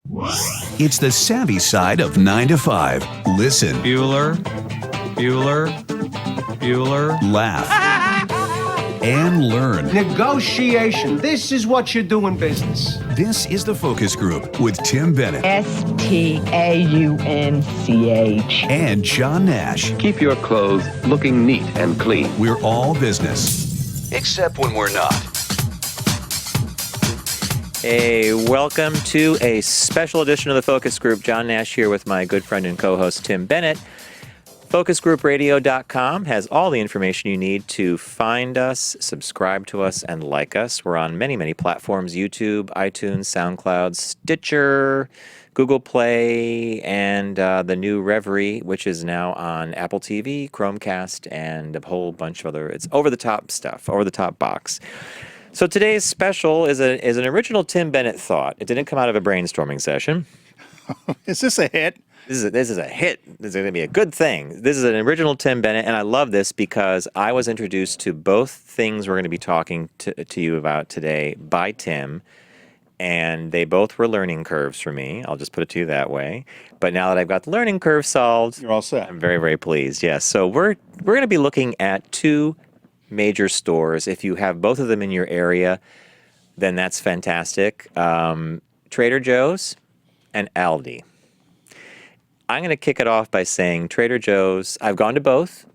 It's the savvy side of 9 to 5. Listen. Bueller. Laugh. And learn. Negotiation. This is what you do in business. This is The Focus Group with Tim Bennett. Staunch. And John Nash. Keep your clothes looking neat and clean. We're all business. Except when we're not. Hey, welcome to a special edition of The Focus Group. John Nash here with my good friend and co-host Tim Bennett. FocusGroupRadio.com has all the information you need to find us, subscribe to us, and like us. We're on many, many platforms: YouTube, iTunes, SoundCloud, Stitcher, Google Play, and the new Reverie, which is now on Apple TV, Chromecast, and a whole bunch of other. It's over-the-top stuff, over-the-top box. So today's special is an original Tim Bennett thought. It didn't come out of a brainstorming session. Is this a hit? This is a hit. This is going to be a good thing. This is an original Tim Bennett, and I love this because I was introduced to both things we're going to be talking to you about today by Tim, and they both were learning curves for me. I'll just put it to you that way. But now that I've got the learning curve solved, You're all set. I'm very, very pleased. Yes. So we're going to be looking at two major stores. If you have both of them in your area, then that's fantastic. Trader Joe's and Aldi. I'm going to kick it off by saying Trader Joe's. I've gone to both.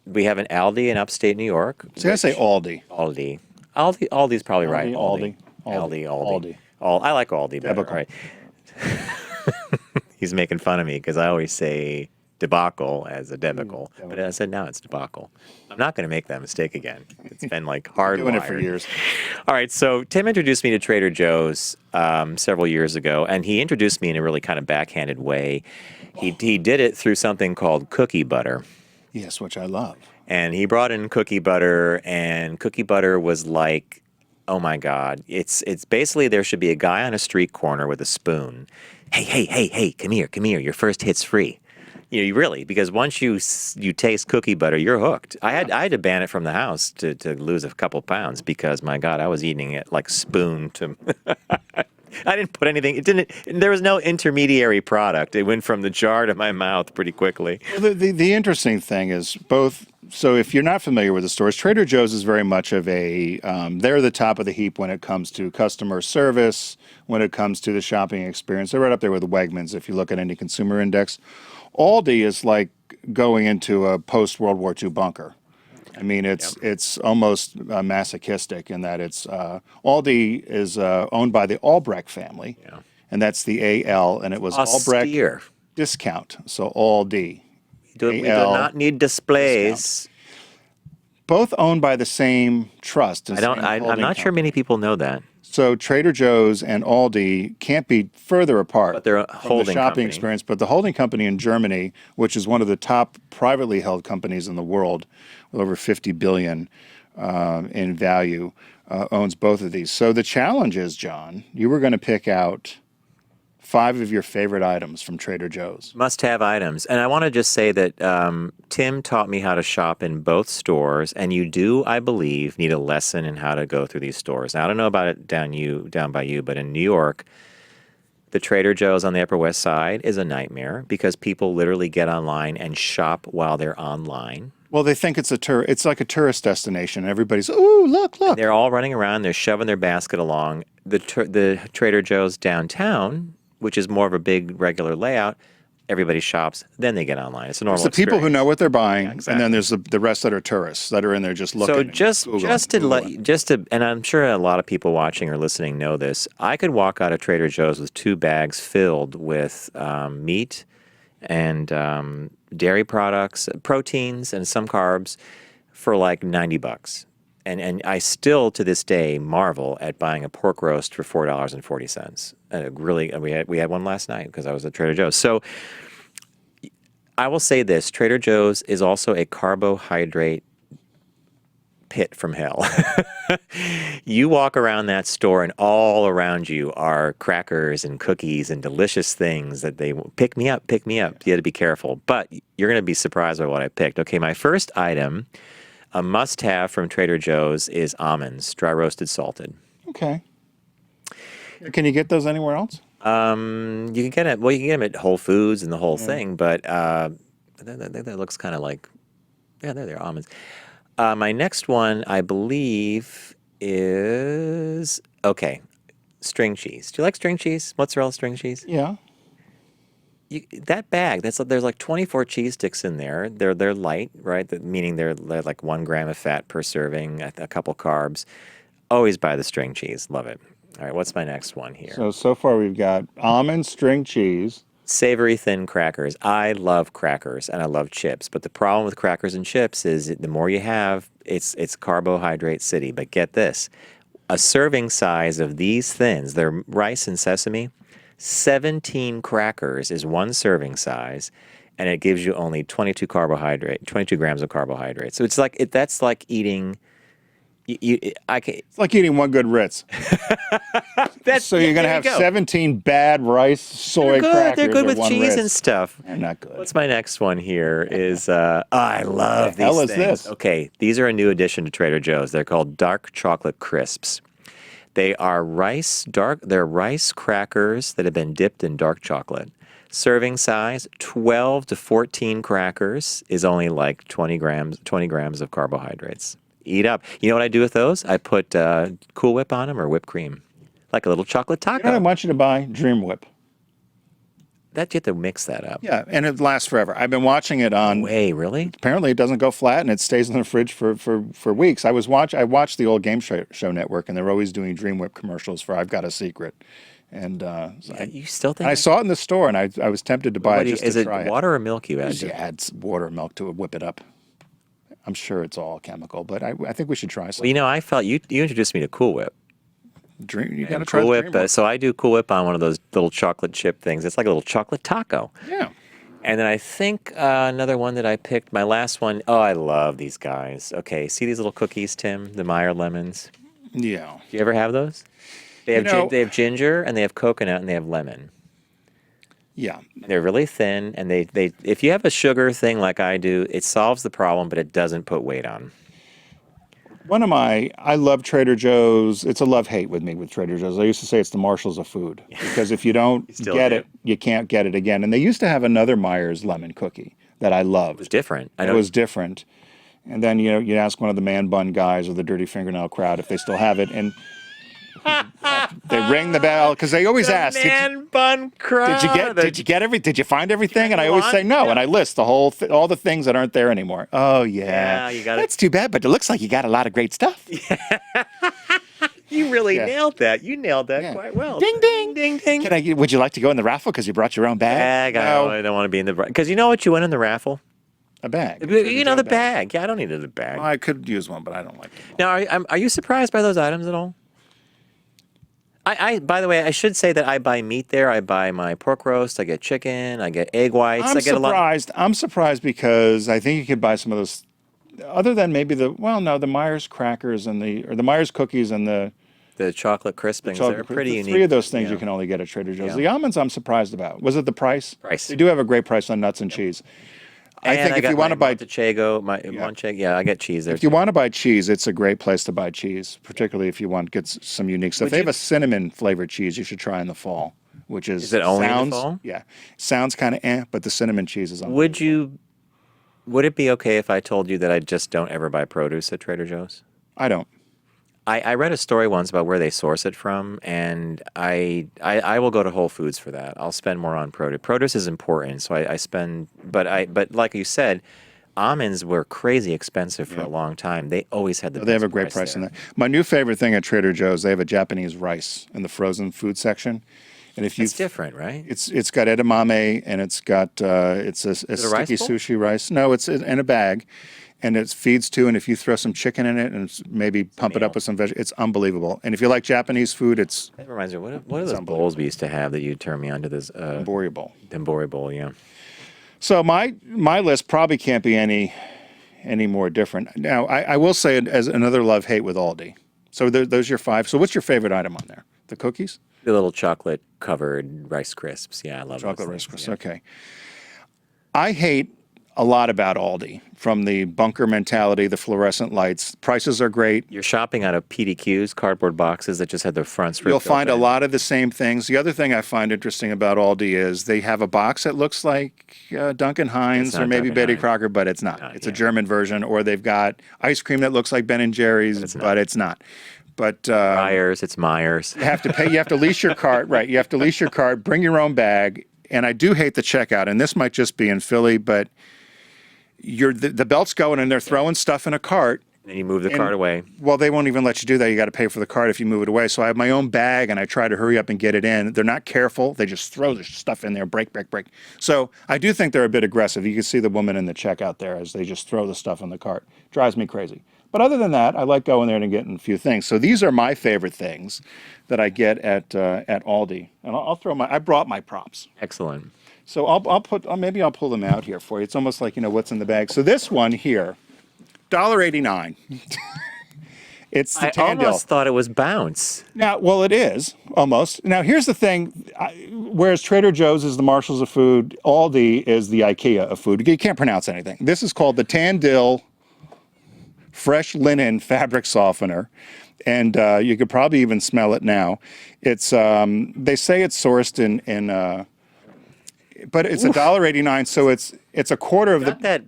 We have an Aldi in upstate New York. See, I say Aldi. Aldi's probably right. Aldi. I like Aldi better. Debacle. Right? He's making fun of me because I always say debacle as a debacle, but I said now it's debacle. I'm not going to make that mistake again. It's been like hard Doing it for years. All right, so Tim introduced me to Trader Joe's several years ago, and he introduced me in a really kind of backhanded way. He did it through something called cookie butter. Yes, which I love. And he brought in cookie butter, and cookie butter was like, oh my God. It's basically there should be a guy on a street corner with a spoon. Hey, come here. Your first hit's free. You know, really, because once you taste cookie butter, you're hooked. I had to ban it from the house to lose a couple pounds because, my God, I was eating it like spoon to... I didn't put anything. There was no intermediary product. It went from the jar to my mouth pretty quickly. Well, the interesting thing is both. So if you're not familiar with the stores, Trader Joe's is very much of a. They're the top of the heap when it comes to customer service, when it comes to the shopping experience. They're right up there with Wegmans if you look at any consumer index. Aldi is like going into a post-World War II bunker. I mean, it's almost masochistic in that it's Aldi is owned by the Albrecht family, and that's the AL, and it was Austere. Albrecht discount, so Aldi. We do not need displays. Discount. Both owned by the same trust. I'm not sure many people know that. So Trader Joe's and Aldi can't be further apart But they're a from holding the shopping company. experience. But the holding company in Germany, which is one of the top privately held companies in the world, with over $50 billion in value, owns both of these. So the challenge is, John, you were going to pick out 5 of your favorite items from Trader Joe's. Must-have items. And I want to just say that Tim taught me how to shop in both stores, and you do, I believe, need a lesson in how to go through these stores. Now, I don't know about it down by you, but in New York, the Trader Joe's on the Upper West Side is a nightmare because people literally get online and shop while they're online. Well, they think it's like a tourist destination. Everybody's, ooh, look. And they're all running around. They're shoving their basket along. The Trader Joe's downtown, which is more of a big regular layout, everybody shops, then they get online. It's a normal It's the people who know what they're buying, exactly. and then there's the rest that are tourists that are in there just looking. So just to, and I'm sure a lot of people watching or listening know this, I could walk out of Trader Joe's with 2 bags filled with meat and dairy products, proteins, and some carbs for like $90. And I still, to this day, marvel at buying a pork roast for $4.40. We had one last night because I was at Trader Joe's. So I will say this: Trader Joe's is also a carbohydrate pit from hell. You walk around that store, and all around you are crackers and cookies and delicious things that they pick me up. You have to be careful, but you're going to be surprised by what I picked. Okay, my first item. A must-have from Trader Joe's is almonds, dry roasted salted. Okay. Can you get those anywhere else? You can get it. Well, you can get them at Whole Foods and the whole thing, but that looks kind of like, yeah, there they are, almonds. My next one, I believe, is okay. String cheese. Do you like string cheese? Mozzarella string cheese? Yeah. That bag. There's like 24 cheese sticks in there. They're light, right? Meaning they're like 1 gram of fat per serving, a couple carbs. Always buy the string cheese. Love it. All right, what's my next one here? So far we've got almond string cheese. Savory thin crackers. I love crackers and I love chips, but the problem with crackers and chips is the more you have, it's carbohydrate city. But get this, a serving size of these thins, they're rice and sesame, 17 crackers is one serving size, and it gives you only 22 grams of carbohydrate. So it's like that's like eating. It's like eating one good Ritz. So you're going to have 17 bad rice, soy crackers. They're good with one cheese Ritz. and stuff. They're not good. What's my next one here is, I love these hell is things. this? Okay, these are a new addition to Trader Joe's. They're called dark chocolate crisps. They are they're rice crackers that have been dipped in dark chocolate. Serving size, 12 to 14 crackers is only like 20 grams of carbohydrates. Eat up. You know what I do with those? I put Cool Whip on them or whipped cream. Like a little chocolate taco. You know what I want you to buy? Dream Whip. You have to mix that up. Yeah, and it lasts forever. I've been watching it on. Way, really? Apparently, it doesn't go flat, and it stays in the fridge for weeks. I watched the old Game Show Network, and they're always doing Dream Whip commercials for "I've Got a Secret," and You still think? and I saw it in the store, and I was tempted to buy it just to try Is it water or milk you add? Just add water and milk to it, whip it up. I'm sure it's all chemical, but I think we should try some. Well, you know, I felt you introduced me to Cool Whip. You got to try Cool the Whip. Dream Whip. So I do Cool Whip on one of those little chocolate chip things. It's like a little chocolate taco. Yeah. And then I think another one that I picked, my last one. Oh, I love these guys. Okay, see these little cookies, Tim? The Meyer lemons. Yeah. Do you ever have those? They have they have ginger and they have coconut and they have lemon. Yeah. They're really thin, and they if you have a sugar thing like I do, it solves the problem, but it doesn't put weight on. I love Trader Joe's. It's a love-hate with me with Trader Joe's. I used to say it's the Marshalls of food because if you don't get it, you can't get it again. And they used to have another Myers lemon cookie that I loved. It was different. It was different. And then, you ask one of the man bun guys or the dirty fingernail crowd if they still have it, and they ring the bell because they always ask. Man bun crowd. Did you find everything? And I always say no, and I list all the things that aren't there anymore. Oh yeah, you got it. That's too bad, but it looks like you got a lot of great stuff. You really nailed that. You nailed that quite well. Ding ding ding ding. Would you like to go in the raffle because you brought your own bag? No. I don't want to be in the because you know what you win in the raffle. A bag. You know the bag. Yeah, I don't need a bag. Well, I could use one, but I don't like it. Now, are you surprised by those items at all? By the way, I should say that I buy meat there. I buy my pork roast. I get chicken. I get egg whites. I'm I get surprised. I'm surprised because I think you could buy some of those, other than maybe the Myers crackers and the Myers cookies and the chocolate crispings. They're pretty unique. 3 of those things you can only get at Trader Joe's. Yeah. The almonds I'm surprised about. Was it the price? Price. They do have a great price on nuts and cheese. I think if you want to buy Manchego, I get cheese there. If you want to buy cheese, it's a great place to buy cheese, particularly if you want to get some unique stuff. They have a cinnamon flavored cheese you should try in the fall, which is it only in the fall? Yeah, sounds kind of but the cinnamon cheese is unbelievable. Would it be okay if I told you that I just don't ever buy produce at Trader Joe's? I don't. I read a story once about where they source it from, and I will go to Whole Foods for that. I'll spend more on produce. Produce is important, so I spend. But like you said, almonds were crazy expensive for a long time. They always had the. They have a great price in there. My new favorite thing at Trader Joe's, they have a Japanese rice in the frozen food section, and if you it's different, right? It's got edamame and it's got it's a sticky sushi rice. No, it's in a bag. And it feeds too, and if you throw some chicken in it and maybe pump it up with some veggies, it's unbelievable. And if you like Japanese food, That reminds me, what are those bowls we used to have that you turned me onto this? Tempura bowl. Tempura bowl, yeah. So my list probably can't be any more different. Now, I will say it as another love-hate with Aldi. So those are your 5. So what's your favorite item on there? The cookies? The little chocolate-covered Rice Crisps. Yeah, I love chocolate those Rice Crisps. Yeah. Okay. I hate a lot about Aldi, from the bunker mentality, the fluorescent lights. Prices are great. You're shopping out of PDQs, cardboard boxes that just had their fronts ripped You'll find a open. lot of the same things. The other thing I find interesting about Aldi is they have a box that looks like Duncan Hines not or maybe Duncan Betty Hines. Crocker, but it's not. It's a German version. Or they've got ice cream that looks like Ben & Jerry's, but it's not. But Myers, it's Myers. you have to pay. You have to lease your cart, right? You have to lease your cart, bring your own bag. And I do hate the checkout, and this might just be in Philly, but the belt's going and they're throwing stuff in a cart. And then you move the cart away. Well, they won't even let you do that. You got to pay for the cart if you move it away. So I have my own bag and I try to hurry up and get it in. They're not careful. They just throw the stuff in there, break. So I do think they're a bit aggressive. You can see the woman in the checkout there as they just throw the stuff in the cart. Drives me crazy. But other than that, I like going there and getting a few things. So these are my favorite things that I get at Aldi. And I brought my props. Excellent. So maybe I'll pull them out here for you. It's almost like, what's in the bag. So this one here, $1.89. It's the I Tandil. almost thought it was Bounce. Now, well, it is almost. Now, here's the thing. Whereas Trader Joe's is the Marshalls of food, Aldi is the IKEA of food. You can't pronounce anything. This is called the Tandil Fresh Linen Fabric Softener. And you could probably even smell it now. It's they say it's sourced in but it's $1.89, so it's a quarter of Got that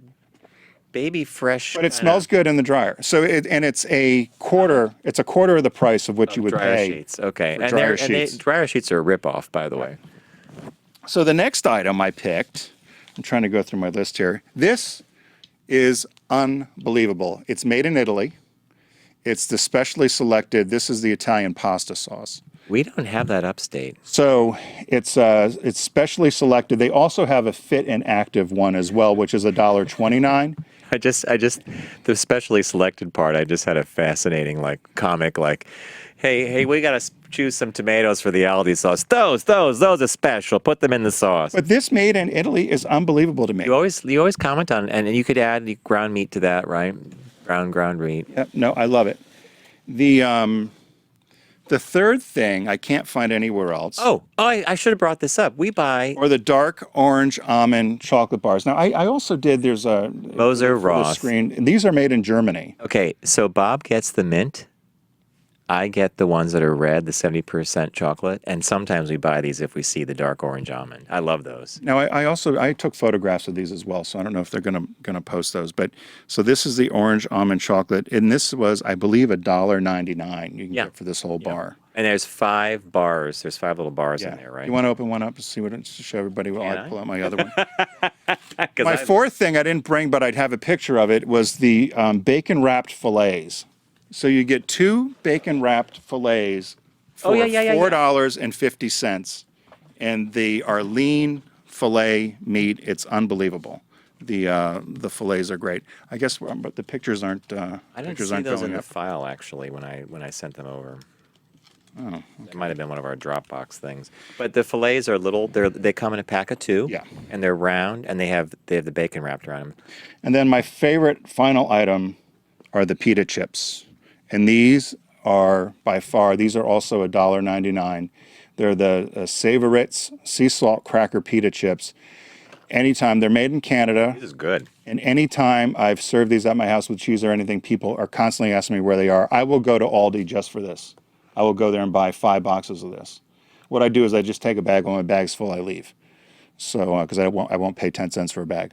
baby fresh. But it smells good in the dryer. So it's a quarter. It's a quarter of the price of what you would dryer pay. sheets. Okay, for and dryer dryer sheets. dryer sheets are a ripoff, by the way. So the next item I picked, I'm trying to go through my list here. This is unbelievable. It's made in Italy. It's the specially selected. This is the Italian pasta sauce. We don't have that upstate. So it's specially selected. They also have a fit and active one as well, which is $1.29. I just the specially selected part. I just had a fascinating comic hey, we gotta choose some tomatoes for the Aldi sauce. Those are special. Put them in the sauce. But this made in Italy is unbelievable to me. You always comment on, and you could add ground meat to that, right? Ground meat. Yep, no, I love it. The third thing I can't find anywhere else. I should have brought this up. We buy Or the dark orange almond chocolate bars. Now, I also did, there's a Moser for the Roth. screen. And these are made in Germany. Okay, so Bob gets the mint. I get the ones that are red, the 70% chocolate, and sometimes we buy these if we see the dark orange almond. I love those. Now, I took photographs of these as well, so I don't know if they're gonna post those. But so this is the orange almond chocolate, and this was, I believe, $1.99 you can get for this whole bar. And there's 5 bars. There's 5 little bars in there, right? You want to open one up to see to show everybody while I pull out my other one? 'Cause My fourth thing I didn't bring, but I'd have a picture of it, was the bacon wrapped fillets. So you get 2 bacon wrapped fillets for $4.50, and they are lean filet meat. It's unbelievable. The fillets are great. I guess, but the pictures aren't. I didn't Pictures see aren't those in going the up. file actually when I sent them over. Oh, it might have been one of our Dropbox things. But the fillets are little. They come in a pack of 2. Yeah. And they're round, and they have the bacon wrapped around them. And then my favorite final item are the pita chips. And these are by far, these are also $1.99. They're the Savoritz sea salt cracker pita chips. Anytime, they're made in Canada. This is good. And anytime I've served these at my house with cheese or anything, people are constantly asking me where they are. I will go to Aldi just for this. I will go there and buy 5 boxes of this. What I do is I just take a bag. When my bag's full, I leave. So, because I won't pay 10 cents for a bag.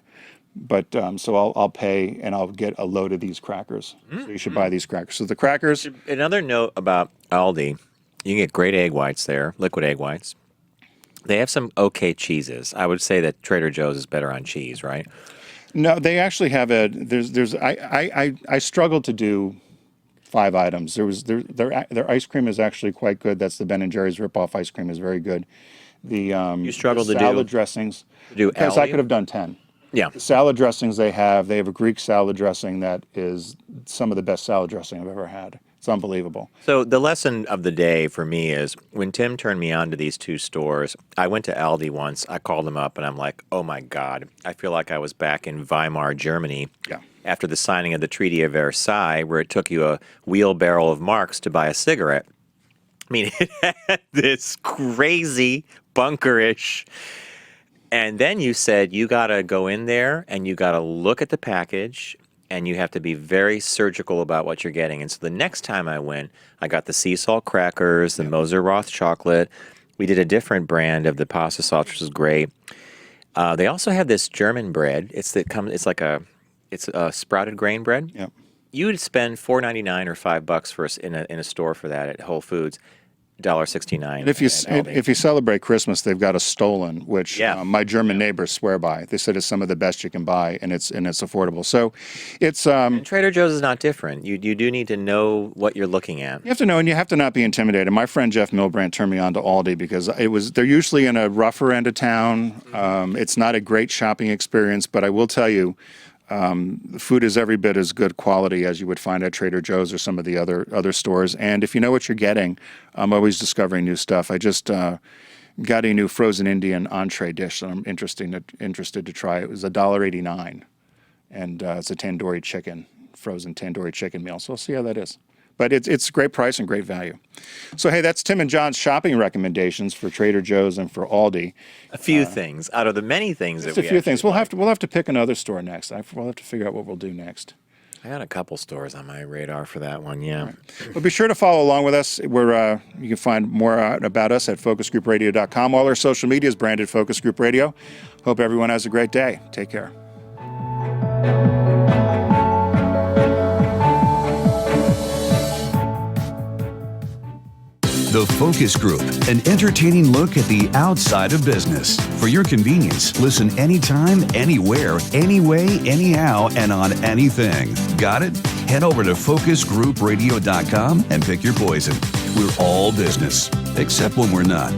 But so I'll pay and I'll get a load of these crackers. So you should buy these crackers. So the crackers. Another note about Aldi, you can get great egg whites there, liquid egg whites. They have some okay cheeses. I would say that Trader Joe's is better on cheese, right? No, they actually have I struggled to do 5 items. Their ice cream is actually quite good. That's the Ben & Jerry's ripoff ice cream is very good. You struggled to do salad dressings. Because I Aldi? could have done 10. Yeah. The salad dressings they have a Greek salad dressing that is some of the best salad dressing I've ever had. It's unbelievable. So the lesson of the day for me is when Tim turned me on to these 2 stores, I went to Aldi once. I called them up and I'm like, oh my God, I feel like I was back in Weimar, Germany. Yeah. After the signing of the Treaty of Versailles, where it took you a wheelbarrow of marks to buy a cigarette. I mean, it had this crazy bunkerish. And then you said you got to go in there and you got to look at the package and you have to be very surgical about what you're getting. And so the next time I went, I got the sea salt crackers, the Moser Roth chocolate. We did a different brand of the pasta sauce, which is great. They also have this German bread. It's a sprouted grain bread. Yep. You would spend $4.99 or $5 for in a store for that at Whole Foods. $1.69. And if you celebrate Christmas, they've got a Stollen, which my German neighbors swear by. They said it's some of the best you can buy, and it's affordable. So it's and Trader Joe's is not different. You do need to know what you're looking at. You have to know, and you have to not be intimidated. My friend Jeff Milbrandt turned me on to Aldi because they're usually in a rougher end of town. It's not a great shopping experience, but I will tell you, the food is every bit as good quality as you would find at Trader Joe's or some of the other stores. And if you know what you're getting, I'm always discovering new stuff. I just got a new frozen Indian entree dish that I'm interested to try. It was $1.89, and it's a tandoori chicken, frozen tandoori chicken meal. So we'll see how that is. But it's a great price and great value. So, hey, that's Tim and John's shopping recommendations for Trader Joe's and for Aldi. A few things out of the many things that Just a few things. We'll have to pick another store next. We'll have to figure out what we'll do next. I got a couple stores on my radar for that one, yeah. Right. Well, be sure to follow along with us. You can find more about us at focusgroupradio.com. All our social media is branded Focus Group Radio. Hope everyone has a great day. Take care. The Focus Group, an entertaining look at the outside of business. For your convenience, listen anytime, anywhere, anyway, anyhow, and on anything. Got it? Head over to focusgroupradio.com and pick your poison. We're all business, except when we're not.